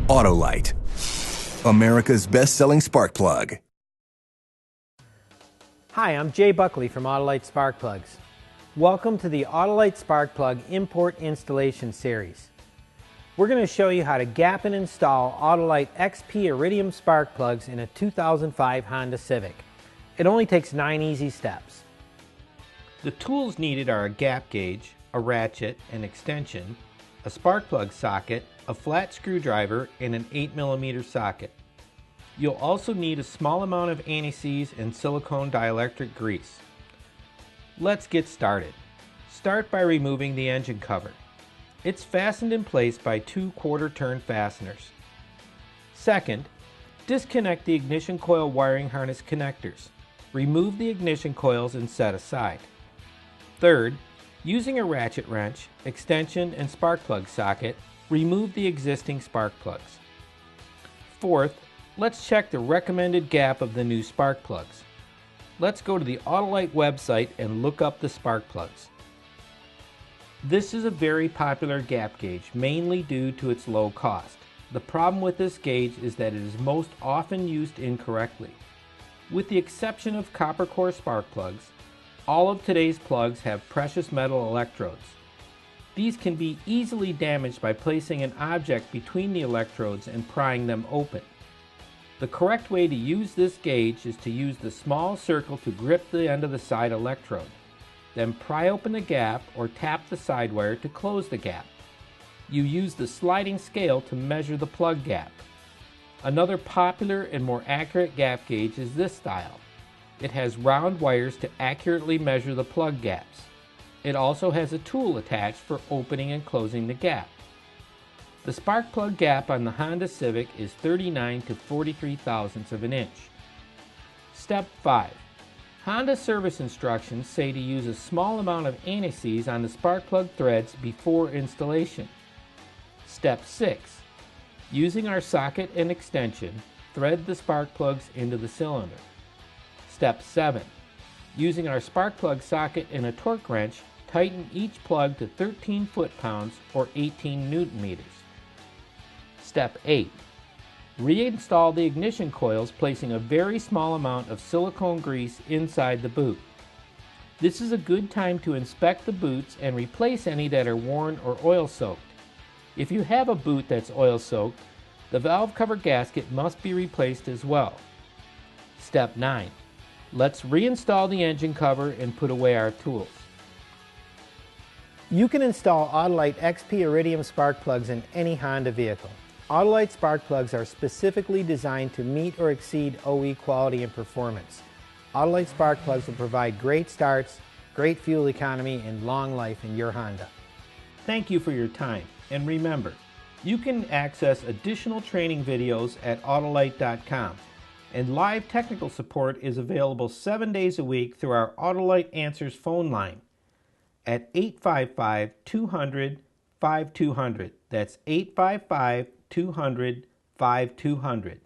Autolite, America's best-selling spark plug. Hi, I'm Jay Buckley from Autolite Spark Plugs. Welcome to the Autolite Spark Plug Import Installation Series. We're going to show you how to gap and install Autolite XP Iridium spark plugs in a 2005 Honda Civic. It only takes 9 easy steps. The tools needed are a gap gauge, a ratchet, an extension, a spark plug socket, a flat screwdriver, and an 8mm socket. You'll also need a small amount of anti-seize and silicone dielectric grease. Let's get started. Start by removing the engine cover. It's fastened in place by 2 quarter-turn fasteners. Second, disconnect the ignition coil wiring harness connectors. Remove the ignition coils and set aside. Third, using a ratchet wrench, extension, and spark plug socket, remove the existing spark plugs. Fourth, let's check the recommended gap of the new spark plugs. Let's go to the Autolite website and look up the spark plugs. This is a very popular gap gauge, mainly due to its low cost. The problem with this gauge is that it is most often used incorrectly. With the exception of copper core spark plugs, all of today's plugs have precious metal electrodes. These can be easily damaged by placing an object between the electrodes and prying them open. The correct way to use this gauge is to use the small circle to grip the end of the side electrode. Then pry open the gap or tap the side wire to close the gap. You use the sliding scale to measure the plug gap. Another popular and more accurate gap gauge is this style. It has round wires to accurately measure the plug gaps. It also has a tool attached for opening and closing the gap. The spark plug gap on the Honda Civic is 39 to 43 thousandths of an inch. Step 5. Honda service instructions say to use a small amount of anti-seize on the spark plug threads before installation. Step 6. Using our socket and extension, thread the spark plugs into the cylinder. Step 7. Using our spark plug socket and a torque wrench, tighten each plug to 13 foot-pounds or 18 newton-meters. Step 8. Reinstall the ignition coils, placing a very small amount of silicone grease inside the boot. This is a good time to inspect the boots and replace any that are worn or oil soaked. If you have a boot that's oil soaked, the valve cover gasket must be replaced as well. Step 9. Let's reinstall the engine cover and put away our tools. You can install Autolite XP Iridium spark plugs in any Honda vehicle. Autolite spark plugs are specifically designed to meet or exceed OE quality and performance. Autolite spark plugs will provide great starts, great fuel economy, and long life in your Honda. Thank you for your time, and remember, you can access additional training videos at Autolite.com, and live technical support is available 7 days a week through our Autolite Answers phone line at 855-200-5200. That's 855-200-5200.